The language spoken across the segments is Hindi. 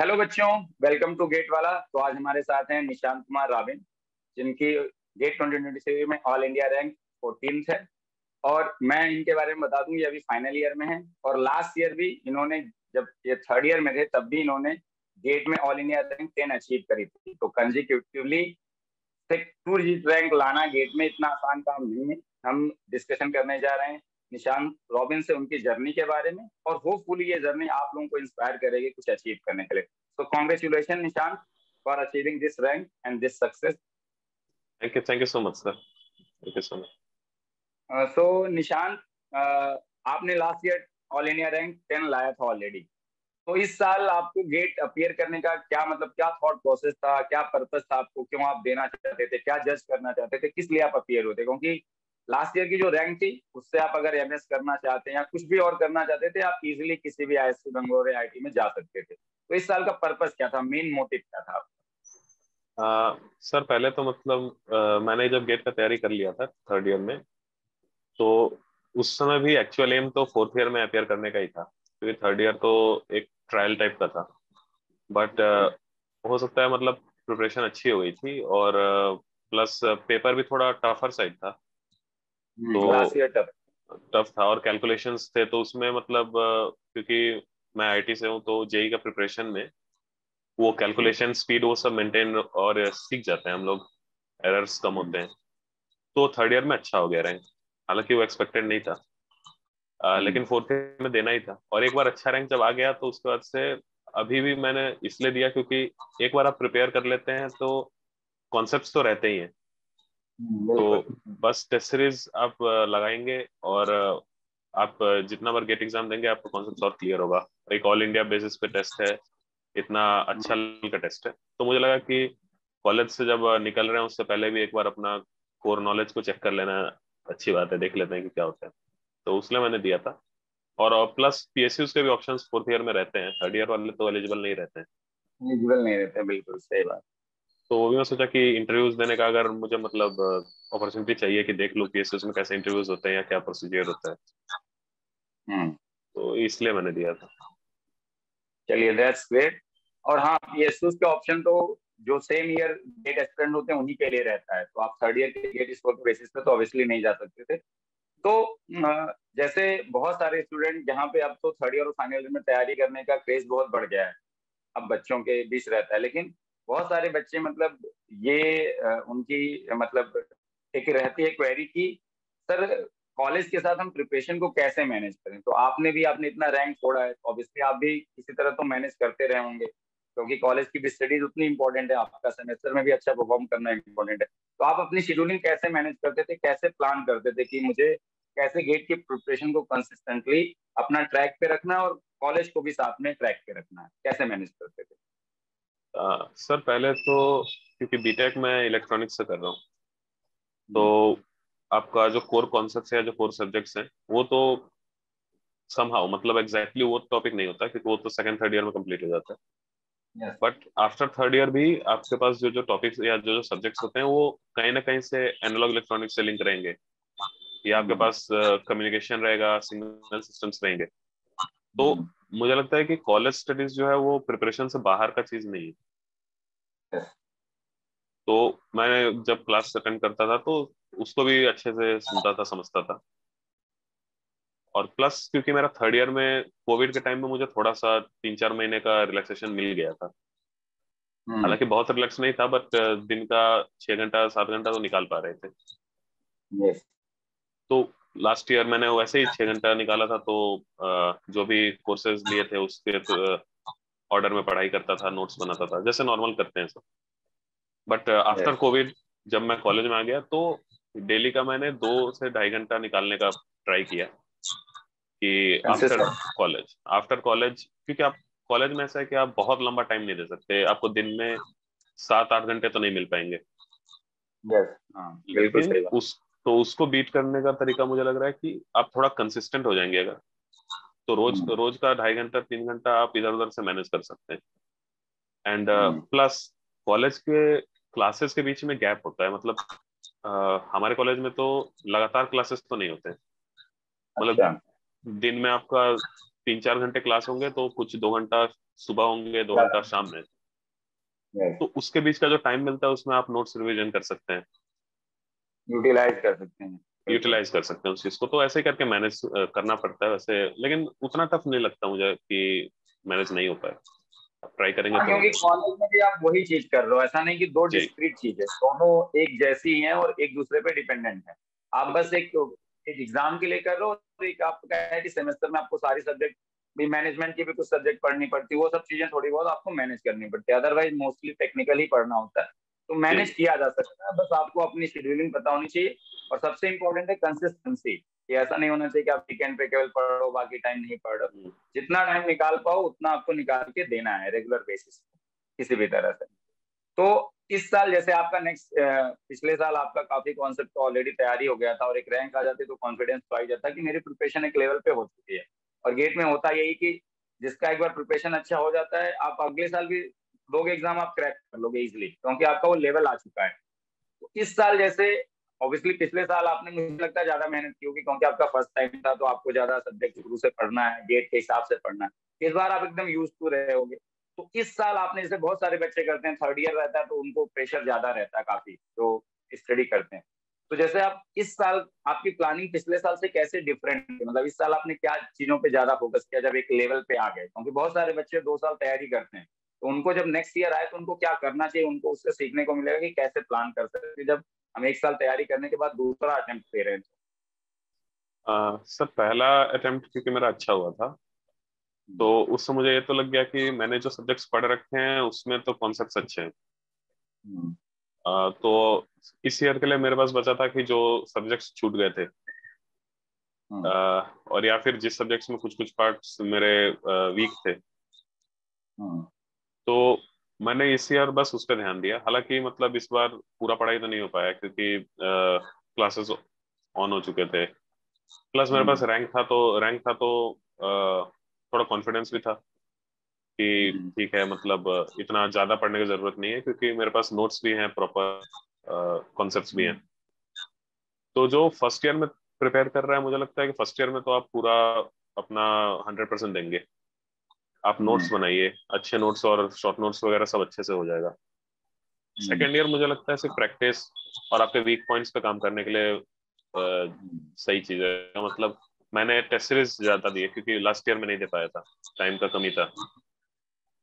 हेलो बच्चों, वेलकम टू गेट वाला। तो आज हमारे साथ हैं निशांत कुमार राबिन, जिनकी गेट 2023 में ऑल इंडिया रैंक 14th है। और मैं इनके बारे में बता दूं, ये अभी फाइनल ईयर में है और लास्ट ईयर भी इन्होंने, जब ये थर्ड ईयर में थे तब भी इन्होंने गेट में ऑल इंडिया रैंक 10 अचीव करी थी। तो कंजिक्यूटिवली टू रैंक लाना गेट में इतना आसान काम नहीं है। हम डिस्कशन करने जा रहे हैं निशांत रॉबिन से उनकी जर्नी के बारे में, और होपफुली ये जर्नी आप लोगों को इंस्पायर करेगी कुछ अचीव करने के लिए। तो congratulation Nishant for achieving this rank and this success. Thank you so much, sir. Thank you so much. सो निशांत, आपने last year all India rank 10 लाया था ऑलरेडी। तो इस साल आपको गेट अपीयर करने का क्या मतलब, क्या थॉट प्रोसेस था, क्या पर्पस था आपको, क्यों आप देना चाहते थे, क्या जज करना चाहते थे, किस लिए आप अपीयर होते? क्योंकि लास्ट ईयर की जो रैंक थी उससे आप अगर एमएस करना चाहते हैं या कुछ भी और करना चाहते थे, आप इजीली किसी भी आईएससी बेंगलोर या आईआईटी में जा सकते थे। तो इस साल का पर्पस क्या था, मेन मोटिव क्या था आपका? सर पहले तो मतलब मैंने जब गेट का तैयारी कर लिया था थर्ड ईयर में, तो उस समय भी एक्चुअल एम तो फोर्थ ईयर में अपियर करने का ही था, क्योंकि थर्ड ईयर तो एक ट्रायल टाइप का था। बट हो सकता है मतलब प्रिपरेशन अच्छी हो गई थी, और प्लस पेपर भी थोड़ा टफर साइड था। लास्ट तो ईयर तक। टफ था और कैलकुलेशंस थे, तो उसमें मतलब क्योंकि मैं आईटी से हूँ, तो जेई का प्रिपरेशन में वो कैलकुलेशन स्पीड वो सब मेंटेन और सीख जाते हैं हम लोग, एरर्स कम होते हैं। तो थर्ड ईयर में अच्छा हो गया रैंक, हालांकि वो एक्सपेक्टेड नहीं था। लेकिन फोर्थ ईयर में देना ही था, और एक बार अच्छा रैंक जब आ गया तो उसके बाद से अभी भी मैंने इसलिए दिया क्योंकि एक बार आप प्रिपेयर कर लेते हैं तो कॉन्सेप्ट्स तो रहते ही हैं। बिल्कुल। तो बस टेस्ट सीरीज आप लगाएंगे, और आप जितना बार गेट एग्जाम देंगे आपको कॉन्सेप्ट और क्लियर होगा। एक ऑल इंडिया बेसिस पे टेस्ट है, इतना अच्छा लेवल का टेस्ट है। तो मुझे लगा कि कॉलेज से जब निकल रहे हैं उससे पहले भी एक बार अपना कोर नॉलेज को चेक कर लेना अच्छी बात है, देख लेते हैं कि क्या होता है। तो उसलिए मैंने दिया था। और प्लस पीएसयूज के भी ऑप्शंस फोर्थ ईयर में रहते हैं, थर्ड ईयर वाले तो एलिजिबल नहीं रहते हैं। एलिजिबल नहीं रहते, बिल्कुल सही बात। तो वो भी मैं सोचा कि इंटरव्यूज देने का अगर मुझे मतलब अपॉर्चुनिटी चाहिए कि देख लूँ पीएसयूज में कैसे इंटरव्यूज होते हैं या क्या प्रोसीजर होता है, हम्म। तो इसलिए मैंने दिया था। चलिए, दैट्स ग्रेट। और हाँ, पीएसयू के ऑप्शन तो जो सेम ईयर गेट एस्पिरेंट होते हैं उन्हीं के लिए रहता है। तो आप थर्ड ईयर के गेट स्कोर के बेसिस पे तो ऑब्वियसली नहीं जा सकते थे। तो जैसे बहुत सारे स्टूडेंट यहाँ पे, अब तो थर्ड ईयर और फाइनल ईयर में तैयारी करने का क्रेज बहुत बढ़ गया है, अब बच्चों के बीच रहता है। लेकिन बहुत सारे बच्चे मतलब ये उनकी मतलब एक रहती है क्वेरी की सर, कॉलेज के साथ हम प्रिपरेशन को कैसे मैनेज करें। तो आपने भी, आपने इतना रैंक छोड़ा है तो ऑब्वियसली आप भी किसी तरह तो मैनेज करते रहे होंगे, क्योंकि कॉलेज की भी स्टडीज उतनी इंपॉर्टेंट है, आपका सेमेस्टर में भी अच्छा परफॉर्म करना इंपॉर्टेंट है। तो आप अपनी शेड्यूलिंग कैसे मैनेज करते थे, कैसे प्लान करते थे कि मुझे कैसे गेट की प्रिपरेशन को कंसिस्टेंटली अपना ट्रैक पे रखना और कॉलेज को भी साथ में ट्रैक पे रखना है, कैसे मैनेज करते थे? सर पहले तो क्योंकि बीटेक मैं इलेक्ट्रॉनिक्स से कर रहा हूँ, हम्म। तो आपका जो कोर कॉन्सेप्ट्स है, जो कोर सब्जेक्ट्स हैं, वो तो समहाउ मतलब एग्जैक्टली वो टॉपिक नहीं होता, क्योंकि वो तो सेकंड थर्ड ईयर में कंप्लीट हो जाता है। Yes. But after third year भी आपके पास जो जो टॉपिक्स या जो जो सब्जेक्ट्स होते हैं वो कहीं ना कहीं से एनालॉग इलेक्ट्रॉनिक्स से लिंक रहेंगे, या आपके हम्म। पास कम्युनिकेशन रहेगा, सिग्नल सिस्टम्स रहेंगे। तो हम्म। मुझे लगता है कि कॉलेज स्टडीज जो है वो प्रिपरेशन से बाहर का चीज नहीं है। यस। तो मैं जब क्लास अटेंड करता था तो उसको भी अच्छे से सुनता था, समझता था। और प्लस क्योंकि मेरा थर्ड ईयर में कोविड के टाइम में मुझे थोड़ा सा 3-4 महीने का रिलैक्सेशन मिल गया था। हम्म। हालांकि बहुत रिलैक्स नहीं था, बट दिन का 6 घंटा 7 घंटा तो निकाल पा रहे थे। यस। तो लास्ट ईयर मैंने वैसे ही 6 घंटा निकाला था, तो जो भी कोर्सेज लिए थे उसके ऑर्डर में पढ़ाई करता था, नोट्स बनाता था, जैसे नॉर्मल करते हैं सब। But after yes. कोविड जब मैं कॉलेज में आ गया तो डेली का मैंने 2 से ढाई घंटा निकालने का ट्राई किया कि कंसिस्टेंट। आफ्टर कॉलेज, क्योंकि आप कॉलेज में ऐसा है कि आप बहुत लंबा टाइम नहीं दे सकते, आपको दिन में 7-8 घंटे तो नहीं मिल पाएंगे। यस। हाँ, बिल्कुल लेकिन सही बात। उसको बीट करने का तरीका मुझे लग रहा है कि आप थोड़ा कंसिस्टेंट हो जाएंगे अगर, तो रोज हम्म। रोज का 2.5 घंटा 3 घंटा आप इधर उधर से मैनेज कर सकते हैं। And hmm. प्लस कॉलेज के क्लासेस के बीच में गैप होता है, मतलब हमारे कॉलेज में तो लगातार क्लासेस तो नहीं होते हैं। मतलब अच्छा। दिन में आपका 3-4 घंटे क्लास होंगे, तो कुछ 2 घंटा सुबह होंगे 2 घंटा शाम में, यस, तो उसके बीच का जो टाइम मिलता है उसमें आप नोट्स रिवीजन कर सकते हैं, यूटिलाइज कर सकते हैं, बिल्कुल। यूटिलाइज कर सकते हैं उस चीज को। तो ऐसे ही करके मैनेज करना पड़ता है वैसे, लेकिन उतना टफ नहीं लगता मुझे कि मैनेज नहीं हो पाए, आप ट्राई करेंगे हाँ, तो क्योंकि कॉलेज में भी आप वही चीज कर रहे हो, ऐसा नहीं कि दो जी डिस्क्रीट चीजें, दोनों एक जैसी हैं और एक दूसरे पे डिपेंडेंट है। आप बिल्कुल। बस एक एग्जाम के लिए कर रहे हो, और एक आपका क्या है कि सेमेस्टर में आपको सारी सब्जेक्ट भी, मैनेजमेंट की भी कुछ सब्जेक्ट पढ़नी पड़ती है, वो सब चीजें थोड़ी बहुत आपको मैनेज करनी पड़ती है, अदरवाइज मोस्टली टेक्निकल ही पढ़ना होता है। तो मैनेज जी किया जा सकता है, बस आपको अपनी शेड्यूलिंग पता होनी चाहिए। और सबसे इंपॉर्टेंट है कंसिस्टेंसी, कि ऐसा नहीं होना चाहिए कि आप वीकेंड पे केवल पढ़ो बाकी टाइम नहीं पढ़ रहे। जितना टाइम निकाल पाओ उतना आपको निकाल के देना है रेगुलर बेसिस पे, किसी भी तरह से। तो इस साल जैसे आपका नेक्स्ट, पिछले साल आपका काफी कॉन्सेप्ट ऑलरेडी तैयारी हो गया था और एक रैंक आ जाती तो कॉन्फिडेंस तो आ ही जाता कि मेरी प्रिपरेशन एक लेवल पे हो चुकी है। और गेट में होता यही कि जिसका एक बार प्रिपरेशन अच्छा हो जाता है, आप अगले साल भी दोगे एग्जाम, आप क्रैक कर लोगे इजिली, क्योंकि आपका वो लेवल आ चुका है। तो इस साल जैसे, ऑब्वियसली पिछले साल आपने मुझे लगता है ज्यादा मेहनत की होगी, क्योंकि आपका फर्स्ट टाइम था तो आपको ज्यादा सब्जेक्ट शुरू से पढ़ना है, गेट के हिसाब से पढ़ना है। इस बार आप एकदम यूज टू रहे होगे। तो इस साल आपने, जैसे बहुत सारे बच्चे करते हैं, थर्ड ईयर रहता है तो उनको प्रेशर ज्यादा रहता है काफी, जो स्टडी करते हैं। तो जैसे आप इस साल, आपकी प्लानिंग पिछले साल से कैसे डिफरेंट है, मतलब इस साल आपने क्या चीजों पे ज्यादा फोकस किया जब एक लेवल पे आ गए, क्योंकि बहुत सारे बच्चे 2 साल तैयारी करते हैं, तो उनको जब नेक्स्ट ईयर आए तो उनको क्या करना चाहिए, उनको उससे सीखने को मिलेगा कि कैसे प्लान कर सकते हैं, जब हम एक साल तैयारी करने के बाद दूसरा अटेम्प्ट दे रहे हैं। सर पहला अटेम्प्ट क्योंकि मेरा अच्छा हुआ था, तो उससे मुझे ये तो लग गया कि मैंने जो सब्जेक्ट्स पढ़ रखे हैं उसमें तो कॉन्सेप्ट्स अच्छे हैं। हम्म, तो इस ईयर के लिए मेरे पास बचा था कि जो सब्जेक्ट्स छूट गए थे, हम्म, और या फिर जिस सब्जेक्ट्स में कुछ कुछ पार्ट्स मेरे वीक थे, हम्म, तो मैंने इस ईयर बस उस पर ध्यान दिया। हालांकि मतलब इस बार पूरा पढ़ाई तो नहीं हो पाया क्योंकि क्लासेस ऑन हो चुके थे, प्लस मेरे पास हम्म, रैंक था तो थोड़ा कॉन्फिडेंस भी था कि हम्म, ठीक है, मतलब इतना ज्यादा पढ़ने की जरूरत नहीं है क्योंकि मेरे पास नोट्स भी हैं, प्रॉपर कॉन्सेप्ट्स भी हैं। हम्म, तो जो फर्स्ट ईयर में प्रिपेयर कर रहा है, मुझे लगता है कि फर्स्ट ईयर में तो आप पूरा अपना 100% देंगे। आप हम्म, नोट्स बनाइए, अच्छे नोट्स और शॉर्ट नोट्स वगैरह सब अच्छे से हो जाएगा। हम्म, सेकेंड ईयर मुझे लगता है सिर्फ प्रैक्टिस और आपके वीक पॉइंट्स पे काम करने के लिए सही चीज है। मतलब मैंने टेस्ट सीरीज ज्यादा दिए क्योंकि लास्ट ईयर में नहीं दे पाया था, टाइम का कमी था।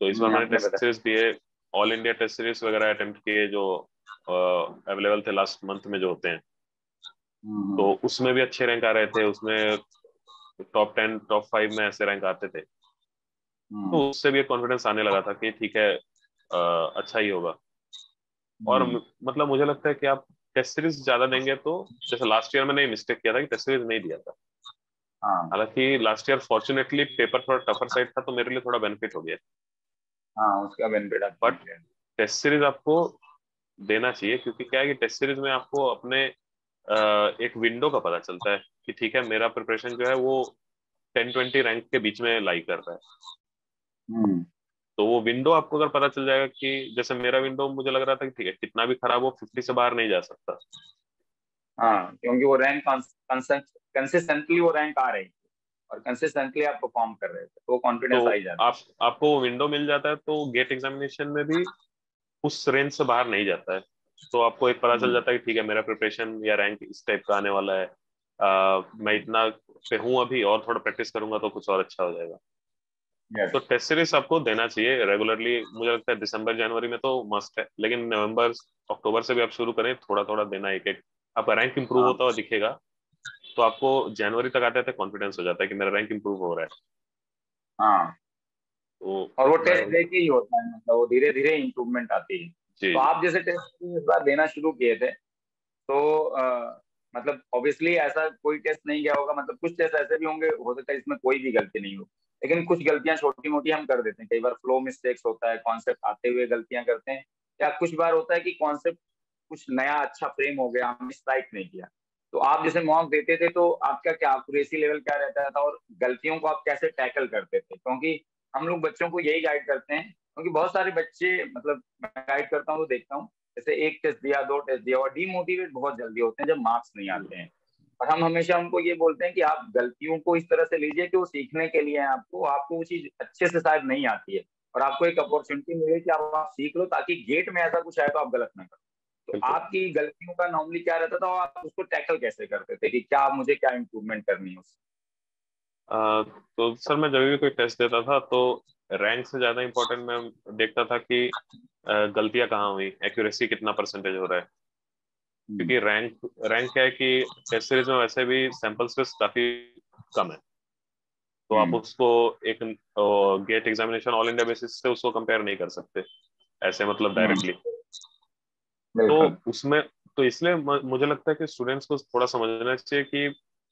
तो इस बार मैंने आपने टेस्ट बताया। सीरीज दिए, ऑल इंडिया टेस्ट सीरीज वगैरह अटेम्प्ट किए जो अवेलेबल थे लास्ट मंथ में जो होते हैं। तो हम्म, उसमें भी अच्छे रैंक आ रहे थे, उसमें टॉप 10 टॉप 5 में ऐसे रैंक आते थे। तो हम्म, उससे भी एक कॉन्फिडेंस आने लगा था कि ठीक है, अच्छा ही होगा। और हम्म, मतलब मुझे लगता है कि आप टेस्ट सीरीज ज्यादा देंगे तो, जैसे लास्ट ईयर मैंने मिस्टेक किया था कि टेस्ट सीरीज नहीं दिया था। हाँ, हालांकि लास्ट ईयर फॉर्चुनेटली पेपर थोड़ा टफर साइड था तो मेरे लिए थोड़ा बेनिफिट हो गया। हाँ, उसका बेनिफिट आपको बट मिलेगा। टेस्ट सीरीज आपको देना चाहिए क्योंकि क्या है कि टेस्ट सीरीज में आपको अपने एक विंडो का पता चलता है कि ठीक है, मेरा प्रिपरेशन जो है वो 10-20 रैंक के बीच में लाई कर रहा है। हम्म, तो वो विंडो आपको अगर पता चल जाएगा कि जैसे मेरा विंडो मुझे लग रहा था कि ठीक है, कितना भी खराब हो 50 से बाहर नहीं जा सकता। हाँ, क्योंकि वो रैंक कंसिस्टेंटली वो रैंक आ रही थी, और कंसिस्टेंटली आप परफॉर्म कर रहे थे, तो वो तो कॉन्फिडेंस आ ही जाता आपको वो विंडो मिल जाता है तो गेट एग्जामिनेशन में भी उस रेंज से बाहर नहीं जाता है। तो आपको एक है। पता चल जाता है कि ठीक है, मेरा प्रिपरेशन या रैंक इस टाइप का आने वाला है। मैं इतना पे हूँ अभी, और थोड़ा प्रैक्टिस करूंगा तो कुछ और अच्छा हो जाएगा। यस। तो टेस्ट सीरीज आपको देना चाहिए रेगुलरली। मुझे लगता है दिसंबर जनवरी में तो मस्ट है, लेकिन नवंबर अक्टूबर से भी आप शुरू करें, थोड़ा थोड़ा देना एक एक। आपका रैंक इंप्रूव हाँ, होता हुआ दिखेगा तो आपको जनवरी तक आते आते कॉन्फिडेंस हो जाता है कि मेरा रैंक इंप्रूव हो रहा है। हाँ, तो और वो मैं टेस्ट लेके ही होता है, मतलब वो धीरे धीरे इंप्रूवमेंट आती है। जी तो जी आप जैसे टेस्ट इस बार देना शुरू किए थे, तो मतलब ऑब्वियसली ऐसा कोई टेस्ट नहीं गया होगा, मतलब कुछ टेस्ट ऐसे भी होंगे, हो सकता है इसमें कोई भी गलती नहीं हो, लेकिन कुछ गलतियां छोटी मोटी हम कर देते हैं, कई बार फ्लो मिस्टेक्स होता है, कॉन्सेप्ट आते हुए गलतियां करते हैं, या कुछ बार होता है कि कॉन्सेप्ट कुछ नया अच्छा फ्रेम हो गया, हमने स्ट्राइक नहीं किया। तो आप जैसे मॉक देते थे तो आपका क्या एक्यूरेसी लेवल क्या रहता था, और गलतियों को आप कैसे टैकल करते थे, क्योंकि हम लोग बच्चों को यही गाइड करते हैं, क्योंकि बहुत सारे बच्चे, मतलब मैं गाइड करता हूँ तो देखता हूँ, जैसे एक टेस्ट दिया, दो टेस्ट दिया, और डीमोटिवेट बहुत जल्दी होते हैं जब मार्क्स नहीं आते हैं। और हम हमेशा उनको ये बोलते हैं कि आप गलतियों को इस तरह से लीजिए कि वो सीखने के लिए है, आपको आपको वो चीज अच्छे से शायद नहीं आती है, और आपको एक अपॉर्चुनिटी मिले कि आप सीख लो, ताकि गेट में ऐसा कुछ आए तो आप गलत ना करो। तो बिल्कुल। आपकी गलतियों का नॉर्मली क्या रहता था, और आप उसको टैकल कैसे करते थे कि क्या मुझे क्या इम्प्रूवमेंट करनी है उससे? तो सर मैं जब भी कोई टेस्ट देता था तो रैंक से ज्यादा इम्पोर्टेंट मैं देखता था कि गलतियां कहाँ हुई, एक्यूरेसी कितना परसेंटेज हो रहा है। हम्म, क्योंकि रैंक रैंक क्या है कि टेस्ट सीरीज में वैसे भी सैंपल स्पेस काफी कम है, तो आप हम्म, उसको एक GATE examination all India basis से उसको कंपेयर नहीं कर सकते ऐसे, मतलब हम्म, डायरेक्टली। तो बिल्कुल। उसमें तो इसलिए मुझे लगता है कि स्टूडेंट्स को थोड़ा समझना चाहिए कि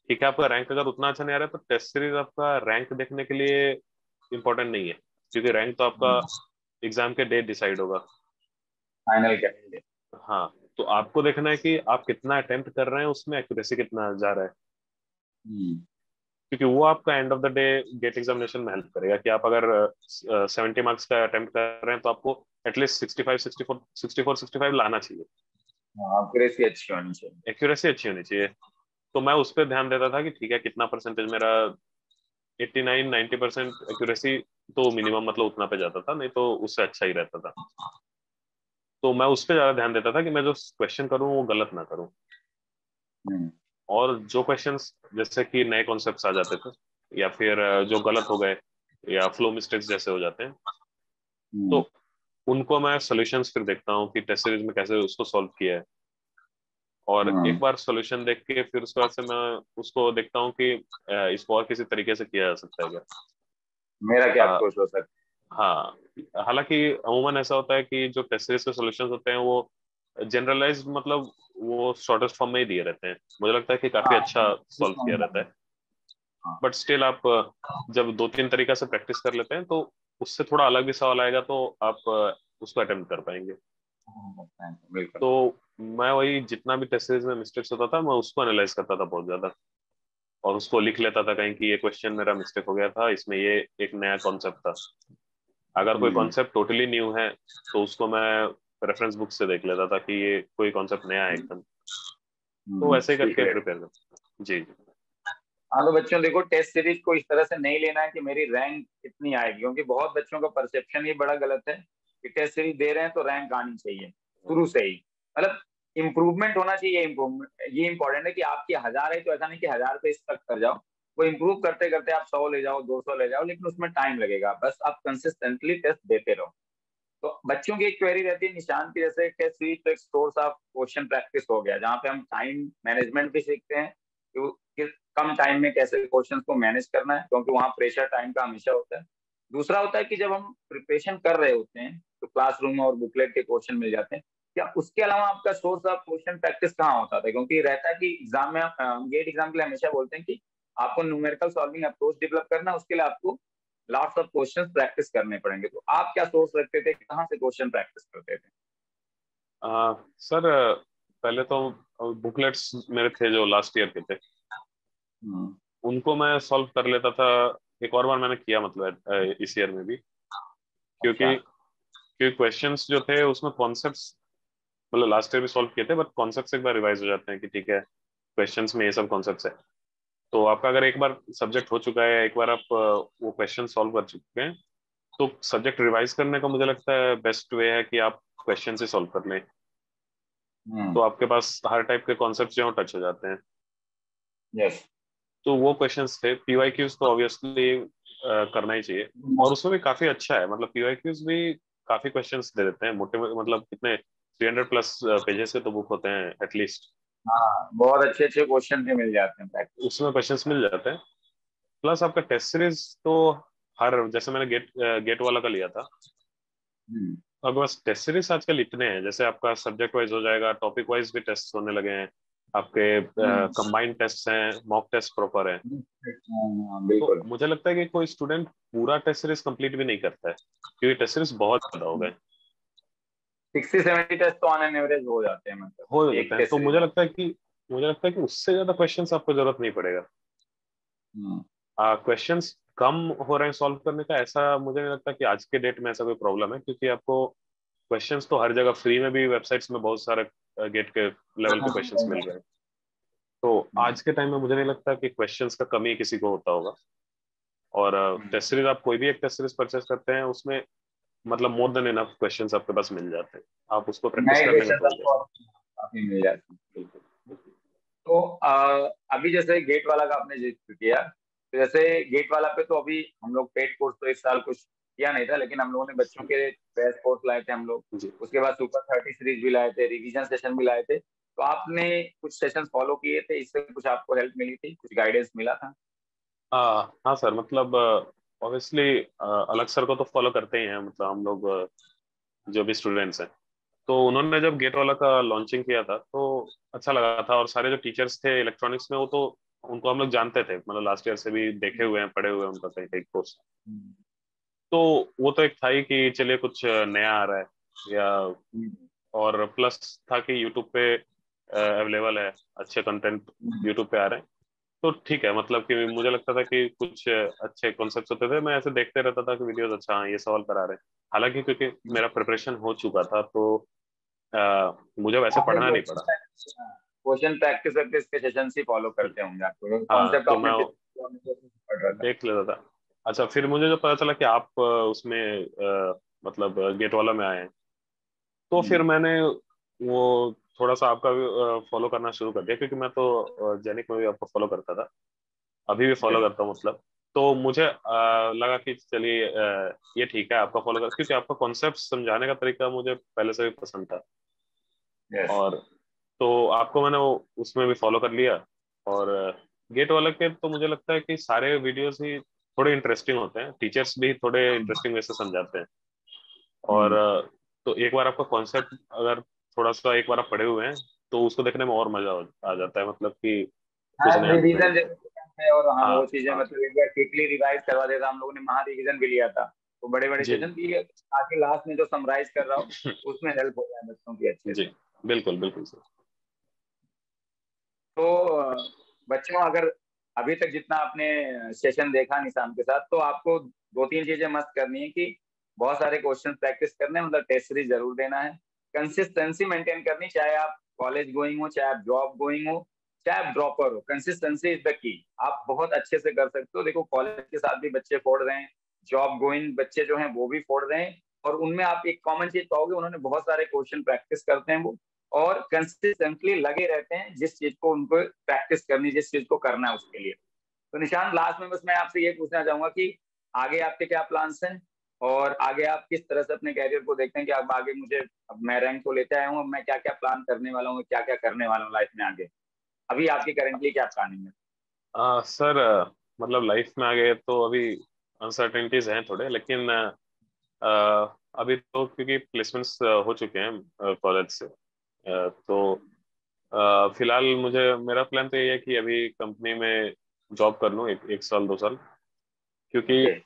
ठीक है, आपका रैंक अगर उतना अच्छा नहीं आ रहा है तो टेस्ट सीरीज आपका रैंक देखने के लिए इम्पोर्टेंट नहीं है, क्योंकि रैंक तो आपका एग्जाम के डे डिसाइड होगा। फाइनल क्या है? हाँ, तो आपको देखना है कि आप कितना अटेम्प्ट कर रहे हैं, उसमें एक्यूरेसी कितना जा रहा है, हम्म, क्योंकि वो आपका end of the day GATE examination में हेल्प करेगा। कि आप अगर 70 मार्क्स का अटेम्प्ट कर रहे हैं तो आपको एटलीस्ट 65, 64, 65 लाना चाहिए। हाँ, accuracy अच्छी होनी चाहिए। एक्यूरेसी अच्छी होनी चाहिए। तो मैं उस पर ध्यान देता था कि ठीक है, कितना परसेंटेज मेरा, 89, 90% एक्यूरेसी तो मिनिमम, मतलब उतना पे जाता था, नहीं तो उससे अच्छा ही रहता था। तो मैं उस पर ज्यादा ध्यान देता था कि मैं जो क्वेश्चन करूँ वो गलत ना करूँ। हम्म, और जो क्वेश्चंस जैसे कि नए कॉन्सेप्ट्स आ जाते थे, या फिर जो गलत हो गए, या फ्लो मिस्टेक्स जैसे हो जाते हैं, तो हम्म, उनको मैं सॉल्यूशंस फिर देखता हूँ कि टेस्ट सीरीज में कैसे उसको सॉल्व किया है। और एक हम्म। बार सॉल्यूशन देख के फिर उसके बाद से मैं उसको देखता हूँ कि इसको और किसी तरीके से किया जा सकता है क्या। मेरा क्या अ, अप्रोच हो सकता हाँ, हालांकि अमूमन ऐसा होता है कि जो टेस्ट सीरीज के सॉल्यूशंस होते हैं वो जनरलाइज, मतलब वो शॉर्टेस्ट फॉर्म में ही दिए रहते हैं, मुझे लगता है कि है? काफी अच्छा इस सॉल्व किया रहता मामले में। है। हाँ, बट स्टिल आप जब दो तीन तरीका से प्रैक्टिस कर लेते हैं तो उससे थोड़ा अलग भी सवाल आएगा तो आप उसको अटेम्प्ट कर पाएंगे। बिल्कुल। तो मैं वही जितना भी टेस्ट सीरीज में मिस्टेक्स होता था मैं उसको एनालाइज करता था बहुत ज्यादा, और उसको लिख लेता था कहीं कि ये क्वेश्चन मेरा मिस्टेक हो गया था, इसमें ये एक नया कॉन्सेप्ट था। अगर कोई हम्म, कॉन्सेप्ट टोटली न्यू है तो उसको मैं रेफरेंस बुक से देख लेता था कि ये कोई कॉन्सेप्ट नया है एकदम। तो वैसे ही करके सीक्रेट। प्रिपेयर कर। जी जी। हाँ, तो बच्चों देखो, टेस्ट सीरीज को इस तरह से नहीं लेना है कि मेरी रैंक कितनी आएगी, क्योंकि बहुत बच्चों का परसेप्शन ये बड़ा गलत है कि टेस्ट सीरीज दे रहे हैं तो रैंक आनी चाहिए शुरू से ही। मतलब इम्प्रूवमेंट होना चाहिए, इम्प्रूवमेंट ये इंपॉर्टेंट है कि आपकी 1000 है तो ऐसा नहीं कि 1000 पे स्टक कर जाओ। वो इम्प्रूव करते करते आप 100 ले जाओ, 200 ले जाओ, लेकिन उसमें टाइम लगेगा। बस आप कंसिस्टेंटली टेस्ट देते रहो। तो बच्चों की एक क्वेरी रहती है निशान की, जैसे टेस्ट सीरीज तो एक सोर्स ऑफ क्वेश्चन प्रैक्टिस हो गया, जहाँ पे हम टाइम मैनेजमेंट भी सीखते हैं कि किस कम टाइम में कैसे क्वेश्चन को मैनेज करना है, क्योंकि वहाँ प्रेशर टाइम का हमेशा होता है। दूसरा होता है कि जब हम प्रिपरेशन कर रहे होते हैं तो क्लासरूम और बुकलेट के क्वेश्चन मिल जाते हैं, क्या उसके अलावा आपका सोर्स ऑफ क्वेश्चन प्रैक्टिस कहाँ होता था? क्योंकि रहता है कि एग्जाम में गेट एग्जाम के लिए हमेशा बोलते हैं कि आपको न्यूमेरिकल सॉल्विंग अप्रोच डेवलप करना है, उसके लिए आपको लॉट्स ऑफ क्वेश्चंस प्रैक्टिस करने पड़ेंगे। तो आप क्या सोच रखते थे, कहाँ से क्वेश्चन प्रैक्टिस करते थे? सर पहले तो बुकलेट्स मेरे थे जो लास्ट ईयर के थे, हम्म, उनको मैं सॉल्व कर लेता था। एक और बार मैंने किया, मतलब इस ईयर में भी, अच्छा। क्योंकि क्योंकि क्वेश्चंस जो थे उसमें कॉन्सेप्ट्स, मतलब लास्ट ईयर भी सॉल्व किए थे, बट कॉन्सेप्ट्स एक बार रिवाइज हो जाते हैं कि ठीक है, क्वेश्चंस में ये सब कॉन्सेप्ट्स है। तो आपका अगर एक बार सब्जेक्ट हो चुका है, एक बार आप वो क्वेश्चन सॉल्व कर चुके हैं, तो सब्जेक्ट रिवाइज करने का मुझे लगता है बेस्ट वे है कि आप क्वेश्चन से सॉल्व कर लें। हम्म। तो आपके पास हर टाइप के कॉन्सेप्ट जो टच हो जाते हैं। यस। तो वो क्वेश्चंस थे। पीवाईक्यूज तो ऑब्वियसली करना ही चाहिए, और उसमें भी काफी अच्छा है, मतलब पीवाईक्यूज भी काफी क्वेश्चंस दे देते हैं मोटे, मतलब कितने 300+ पेजेस के तो बुक होते हैं एटलीस्ट। हाँ, बहुत अच्छे अच्छे क्वेश्चन भी मिल जाते हैं प्रैक्टिस। उसमें क्वेश्चंस मिल जाते हैं। प्लस आपका टेस्ट सीरीज तो हर, जैसे मैंने गेट गेट वाला का लिया था, हम्म, अब बस टेस्ट सीरीज आजकल इतने हैं, जैसे आपका सब्जेक्ट वाइज हो जाएगा, टॉपिक वाइज भी टेस्ट होने लगे हैं, आपके हम्म, कंबाइंड टेस्ट हैं, मॉक टेस्ट प्रॉपर है। तो बिल्कुल। मुझे लगता है कि कोई स्टूडेंट पूरा टेस्ट सीरीज कंप्लीट भी नहीं करता है, क्योंकि टेस्ट सीरीज बहुत ज्यादा हो गए, 60-70 टेस्ट तो ऑन एन एवरेज हो जाते हैं, हो मतलब एक जाते हैं। टेस्ट तो सीरीज में। मुझे लगता है कि उससे ज्यादा क्वेश्चंस आपको जरूरत नहीं पड़ेगा। हम्म, क्वेश्चंस कम हो रहे हैं सॉल्व करने का, ऐसा मुझे नहीं लगता कि आज के डेट में ऐसा कोई प्रॉब्लम है, क्योंकि आपको क्वेश्चंस तो हर जगह फ्री में भी, वेबसाइट्स में बहुत सारे गेट के लेवल के क्वेश्चंस मिल रहे हैं। तो हम्म, आज के टाइम में मुझे नहीं लगता कि क्वेश्चंस का कमी किसी को होता होगा। और हम्म, टेस्ट सीरीज आप कोई भी एक टेस्ट सीरीज परचेस करते हैं, उसमें मतलब मोर देन इनफ क्वेश्चंस आपके पास मिल जाते हैं, आप उसको प्रैक्टिस नए करने का क्वेश्चन तो हो जाए। आपको काफी मिल जाते हैं। बिल्कुल बिल्कुल। तो अभी जैसे गेट वाला का आपने जिक्र किया, तो जैसे गेट वाला पे तो अभी हम लोग पेड कोर्स तो इस साल कुछ किया नहीं था, लेकिन हम लोगों ने बच्चों के बेस्ट कोर्स लाए थे हम लोग। जी। उसके बाद सुपर 30 सीरीज भी लाए थे, रिवीजन सेशन भी लाए थे। तो आपने कुछ सेशन फॉलो किए थे, इससे कुछ आपको हेल्प मिली थी, कुछ गाइडेंस मिला था? हाँ सर, मतलब ऑब्वियसली अलग सर को तो फॉलो करते ही हैं, मतलब हम लोग जो भी स्टूडेंट्स हैं। तो उन्होंने जब गेट वाला का लॉन्चिंग किया था तो अच्छा लगा था, और सारे जो टीचर्स थे इलेक्ट्रॉनिक्स में वो तो उनको हम लोग जानते थे, मतलब लास्ट ईयर से भी देखे हुए हैं, पढ़े हुए हैं उनका कहीं कहीं कोर्स। हम्म। तो वो तो एक था ही कि चलिए कुछ नया आ रहा है, या और प्लस था कि यूट्यूब पे अवेलेबल है, अच्छे कंटेंट यूट्यूब पे आ रहे हैं। तो ठीक है, मतलब कि मुझे लगता था कि कुछ अच्छे कॉन्सेप्ट्स होते थे, मैं ऐसे देखते रहता था कि वीडियोस अच्छा, हाँ ये सवाल करा रहे हैं। हालांकि क्योंकि मेरा प्रिपरेशन हो चुका था तो मुझे वैसे आपने पढ़ना नहीं पड़ा। क्वेश्चन प्रैक्टिस करके इसके सेशन ही फॉलो करते होंगे, आपको हाँ कॉन्सेप्ट तो आपने मैं पढ़ रखा है। देख लेता था। अच्छा, फिर मुझे जो पता चला कि आप उसमें मतलब गेट वाला में आए हैं, तो फिर हम्म। मैंने वो थोड़ा सा आपका फॉलो करना शुरू कर दिया, क्योंकि मैं तो जैनिक में भी आपको फॉलो करता था, अभी भी फॉलो यस। करता हूँ मतलब। तो मुझे लगा कि चलिए ये ठीक है आपका फॉलो कर, क्योंकि आपका कॉन्सेप्ट समझाने का तरीका मुझे पहले से भी पसंद था। यस। और तो आपको मैंने वो उसमें भी फॉलो कर लिया। और गेट वाला के तो मुझे लगता है कि सारे वीडियोस ही थोड़े इंटरेस्टिंग होते हैं, टीचर्स भी थोड़े इंटरेस्टिंग वे से समझाते हैं। और हम्म। तो एक बार आपका कॉन्सेप्ट अगर थोड़ा सा एक बार आप पढ़े हुए हैं तो उसको देखने में और मजा आ जाता है, मतलब कि हाँ, कुछ नया नहीं रिवीजन लगता। जैसे है, और हाँ हाँ वो चीजें हाँ। मतलब एक बार क्विकली रिवाइज करवा देता, हम लोगों ने महा रिवीजन भी लिया था। तो बड़े बड़े जी सेशन की ताकि लास्ट में जो समराइज कर रहा हो उसमें हेल्प हो जाए बच्चों की अच्छे जी से। बिल्कुल बिल्कुल सर। तो बच्चों, अगर अभी तक जितना आपने सेशन देखा निशान के साथ, तो आपको दो तीन चीजें मस्त करनी है कि बहुत सारे क्वेश्चन प्रैक्टिस करने हैं, मतलब टेस्ट सीरीज जरूर देना है। कंसिस्टेंसी मेंटेन करनी, चाहे आप कॉलेज गोइंग हो, चाहे आप जॉब गोइंग हो, चाहे आप ड्रॉपर हो, कंसिस्टेंसी इज द की। आप बहुत अच्छे से कर सकते हो। देखो कॉलेज के साथ भी बच्चे फोड़ रहे हैं, जॉब गोइंग बच्चे जो हैं वो भी फोड़ रहे हैं, और उनमें आप एक कॉमन चीज पाओगे, उन्होंने बहुत सारे क्वेश्चन प्रैक्टिस करते हैं वो, और कंसिस्टेंटली लगे रहते हैं जिस चीज को उनको प्रैक्टिस करनी, जिस चीज को करना है उसके लिए। तो निशान, लास्ट में बस मैं आपसे ये पूछना चाहूंगा कि आगे आपके क्या प्लान्स हैं, और आगे आप किस तरह से अपने कैरियर को देखते हैं कि अब आगे मुझे, अब मैं रैंक तो लेते आया हूँ, अब मैं क्या क्या प्लान करने वाला हूँ, क्या क्या करने वाला हूँ लाइफ में आगे। अभी आपकी करेंटली क्या प्लानिंग है? सर मतलब लाइफ में आ गए तो अभी अनसर्टेनिटीज हैं थोड़े, लेकिन अभी तो क्योंकि प्लेसमेंट्स हो चुके हैं कॉलेज से, तो फिलहाल मुझे मेरा प्लान तो ये है कि अभी कंपनी में जॉब कर लूँ एक साल 2 साल, क्योंकि ओके।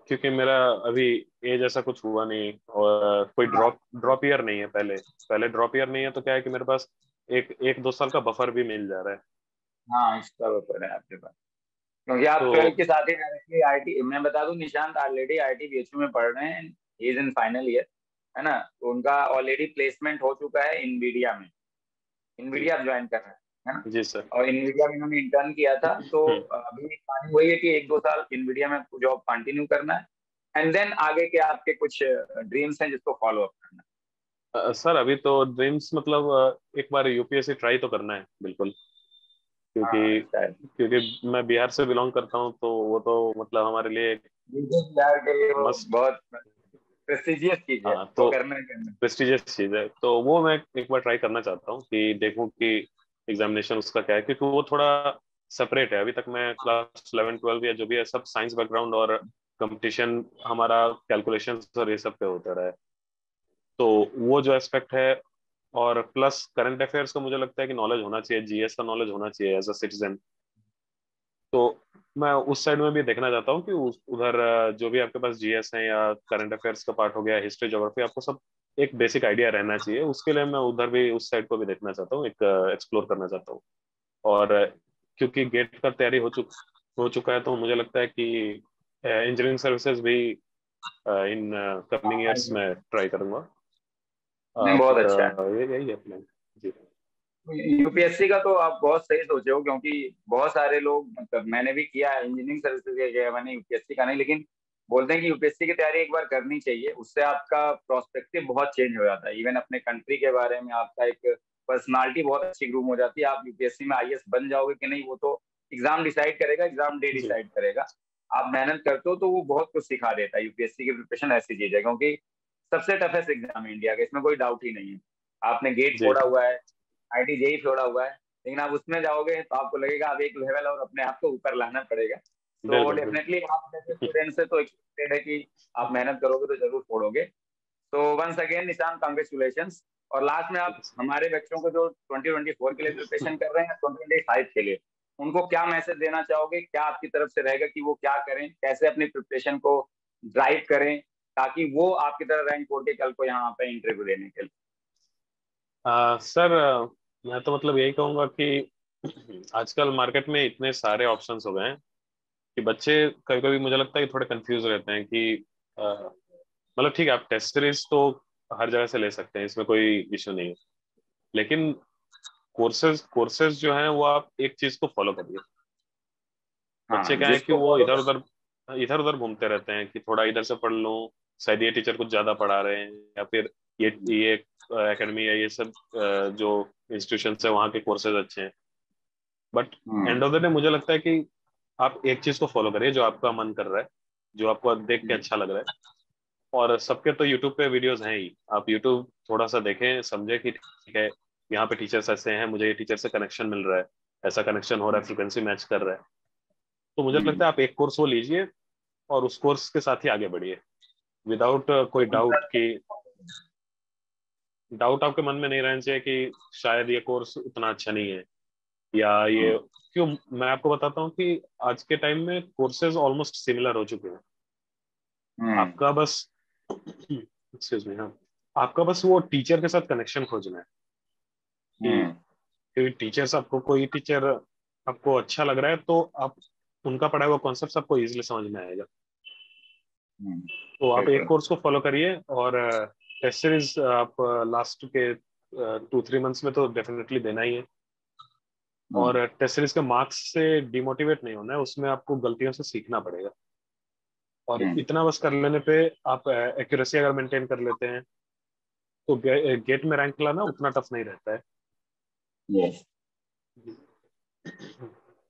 क्योंकि मेरा अभी एज ऐसा कुछ हुआ नहीं, और कोई हाँ। ड्रॉप ड्रॉप ईयर नहीं है, पहले पहले ड्रॉप ईयर नहीं है, तो क्या है कि मेरे पास एक एक 2 साल का बफर भी मिल जा रहा है। हाँ, इसका ऊपर है आपके पास, क्योंकि आप तो 12 के साथ ही डायरेक्टली आईटी, मैं बता दूं निशांत ऑलरेडी आईटी बीएचयू में पढ़ रहे हैं, इज इन फाइनल ईयर, है ना? तो उनका ऑलरेडी प्लेसमेंट हो चुका है इनवीडिया में। जी इनवीडिया आप ज्वाइन कर रहे हैं, है ना? जी सर। और इनवीडिया में इन्होंने इंटर्न किया था, तो अभी प्लानिंग वही है कि एक दो साल इनवीडिया में आपको जॉब कंटिन्यू करना है, एंड देन आगे के आपके कुछ ड्रीम्स हैं जिसको फॉलो अप करना सर अभी तो ड्रीम्स मतलब एक बार यूपीएससी ट्राई तो करना है बिल्कुल, है। हाँ, क्योंकि शायद क्योंकि मैं बिहार से बिलोंग करता हूँ, तो वो तो मतलब हमारे लिए एक बिजनेस बिहार के लिए वो मस्ट। बहुत प्रेस्टिजियस चीज है, हाँ वो तो करना ही करना प्रेस्टिजियस चीज है, तो वो मैं एक बार ट्राई करना चाहता हूँ कि देखूं कि एग्जामिनेशन उसका क्या है, क्योंकि वो थोड़ा सेपरेट है। अभी तक मैं क्लास 11 12 या जो भी है सब साइंस बैकग्राउंड, और कंपटीशन हमारा कैलकुलेशन और ये सब पे होता रहा है। तो वो जो एस्पेक्ट है, और प्लस करंट अफेयर्स का मुझे लगता है कि नॉलेज होना चाहिए, जीएस का नॉलेज होना चाहिए एज अ सिटीजन। तो मैं उस साइड में भी देखना चाहता हूँ कि उधर जो भी आपके पास जीएस है या करंट अफेयर्स का पार्ट हो गया, हिस्ट्री ज्योग्राफी, आपको सब एक बेसिक आइडिया रहना चाहिए। उसके लिए मैं उधर भी उस साइड को भी देखना चाहता हूँ, एक एक्सप्लोर करना चाहता हूँ। और क्योंकि गेट का तैयारी हो चुका है, तो मुझे लगता है कि इंजीनियरिंग सर्विसेज भी इन कमिंग ईयर्स है। में ट्राई करूंगा। नहीं, बहुत और अच्छा है। ये यही है प्लान। जी यूपीएससी का तो आप बहुत सही सोचे हो, क्योंकि बहुत सारे लोग, मतलब मैंने भी किया है इंजीनियरिंग सर्विसेज किया है मैंने, यूपीएससी का नहीं, लेकिन बोलते हैं कि यूपीएससी की तैयारी एक बार करनी चाहिए, उससे आपका प्रोस्पेक्टिव बहुत चेंज हो जाता है। इवन अपने कंट्री के बारे में आपका एक पर्सनालिटी बहुत अच्छी ग्रूम हो जाती है। आप यूपीएससी में आईएएस बन जाओगे कि नहीं, वो तो एग्जाम डिसाइड करेगा, एग्जाम डे जी डिसाइड करेगा। आप मेहनत करते हो तो वो बहुत कुछ सिखा देता है। यूपीएससी की प्रिपरेशन ऐसी चीज है, क्योंकि सबसे टफेस्ट एग्जाम है इंडिया का, इसमें कोई डाउट ही नहीं है। आपने गेट जी फोड़ा हुआ है, आईटी जेई फोड़ा हुआ है, लेकिन आप उसमें जाओगे तो आपको लगेगा अब एक लेवल और अपने आप को ऊपर लाना पड़ेगा। तो बिल्कुल बिल्कुल। डेफिनेटली आप जैसे स्टूडेंट से तो एक्सपेक्टेड है कि आप मेहनत करोगे तो जरूर फोड़ोगे। तो वंस अगेन निशान, कांग्रेचुलेशंस। और लास्ट में आप हमारे बच्चों को जो 2024 के लिए प्रिपरेशन कर रहे हैं, 2025 के लिए, उनको क्या मैसेज देना चाहोगे? क्या आपकी तरफ से रहेगा कि वो क्या करें, कैसे अपनी प्रिपरेशन को ड्राइव करें, ताकि वो आपकी तरह रैंक होकर कल को यहाँ पे इंटरव्यू देने के लिए? सर मैं तो मतलब यही कहूंगा कि आजकल मार्केट में इतने सारे ऑप्शंस हो गए हैं कि बच्चे कभी कभी मुझे लगता है कि थोड़े कंफ्यूज रहते हैं कि अ, मतलब ठीक है, आप टेस्ट सीरीज तो हर जगह से ले सकते हैं, इसमें कोई इशू नहीं है, लेकिन कोर्सेज कोर्सेज जो हैं वो आप एक चीज को फॉलो करिए। बच्चे हाँ, क्या है कि जिसको वो फॉलो कर। इधर उधर घूमते रहते हैं कि थोड़ा इधर से पढ़ लूं, शायद ये टीचर कुछ ज्यादा पढ़ा रहे हैं, या फिर ये एकेडमी या ये सब जो इंस्टीट्यूशन है वहाँ के कोर्सेज अच्छे हैं। But hmm. And of the day मुझे लगता है कि आप एक चीज को फॉलो करिए जो आपका मन कर रहा है, जो आपको देख के अच्छा लग रहा है। और सबके तो यूट्यूब पे वीडियोस हैं ही, आप यूट्यूब थोड़ा सा देखें, समझे कि ठीक है यहाँ पे टीचर्स ऐसे हैं, मुझे ये टीचर से कनेक्शन मिल रहा है, ऐसा कनेक्शन हो रहा है, फ्रिक्वेंसी मैच कर रहा है। तो मुझे लगता हम्म। है आप एक कोर्स वो लीजिए और उस कोर्स के साथ ही आगे बढ़िए, विदाउट कोई कौन सा? डाउट आपके मन में नहीं रहना चाहिए कि शायद ये कोर्स उतना अच्छा नहीं है, या हम्म। ये क्यों। मैं आपको बताता हूँ कि आज के टाइम में कोर्सेज ऑलमोस्ट सिमिलर हो चुके हैं। हम्म। आपका बस एक्सक्यूज मी, हाँ, आपका बस वो टीचर के साथ कनेक्शन खोजना है कि हम्म। टीचर्स, आपको कोई टीचर आपको अच्छा लग रहा है तो आप उनका पढ़ाया हुआ कॉन्सेप्ट आपको इजीली समझ में आएगा। हम्म। तो आप एक बिल्कुल। कोर्स को फॉलो करिए, और टेस्ट सीरीज आप लास्ट के 2-3 मंथ्स में तो डेफिनेटली देना ही है। हम्म। और टेस्ट सीरीज के मार्क्स से डिमोटिवेट नहीं होना है, उसमें आपको गलतियों से सीखना पड़ेगा। और हम्म। इतना बस कर लेने पे आप एक्यूरेसी अगर मेंटेन कर लेते हैं तो गेट में रैंक लाना उतना टफ नहीं रहता है। यस।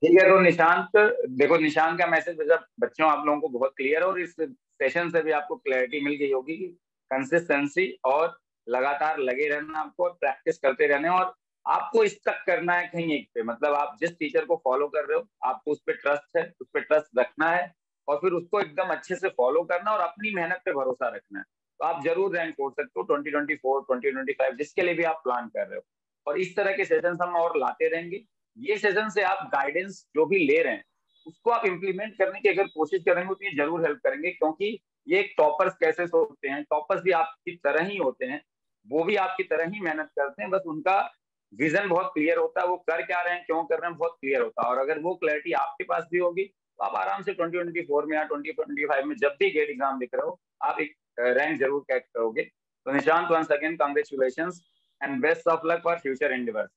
ठीक है, तो निशांत, देखो निशांत का मैसेज जब बच्चों आप लोगों को बहुत क्लियर, और इस सेशन से भी आपको क्लैरिटी मिल गई होगी कि कंसिस्टेंसी और लगातार लगे रहना आपको, और प्रैक्टिस करते रहना, और आपको स्टक करना है कहीं एक पे। मतलब आप जिस टीचर को फॉलो कर रहे हो, आपको उस पर ट्रस्ट है, उस पर ट्रस्ट रखना है, और फिर उसको एकदम अच्छे से फॉलो करना और अपनी मेहनत पे भरोसा रखना है। तो आप जरूर रैंक हो सकते हो 2024, 2025, जिसके लिए भी आप प्लान कर रहे हो। और इस तरह के सेशन हम और लाते रहेंगे। ये सेशन से आप गाइडेंस जो भी ले रहे हैं, उसको आप इम्प्लीमेंट करने की अगर कोशिश करेंगे तो ये जरूर हेल्प करेंगे, क्योंकि ये एक टॉपर्स कैसे होते हैं, टॉपर्स भी आपकी तरह ही होते हैं, वो भी आपकी तरह ही मेहनत करते हैं, बस उनका विजन बहुत क्लियर होता है, वो कर क्या रहे हैं, क्यों कर रहे हैं, बहुत क्लियर होता है। और अगर वो क्लैरिटी आपके पास भी होगी तो आप आराम से 2024 में या 2025 में जब भी गेट एग्जाम लिख रहे हो, आप एक रैंक जरूर कैच करोगे। तो Nishant, once again congratulation and best of luck for future endeavours.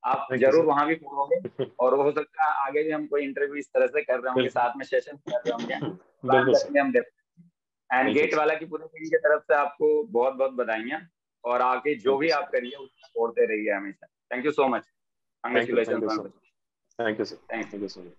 आप थैंक यू जरूर सर। वहां भी पढ़ोगे, और हो सकता है आगे भी हम कोई इंटरव्यू इस तरह से कर रहे होंगे, बिल्कुल साथ में सेशन कर रहे होंगे, प्लान बिल्कुल सर। करेंगे हम। एंड बिल्कुल गेट सर। वाला की पूरी टीम की तरफ से आपको बहुत बहुत बधाइयाँ, और आगे जो थैंक यू भी सर। आप करिए उसको छोड़ते रहिए हमेशा। Thank you so much. Thank you congratulation. Sir. Thank you sir. Thank thank you so much.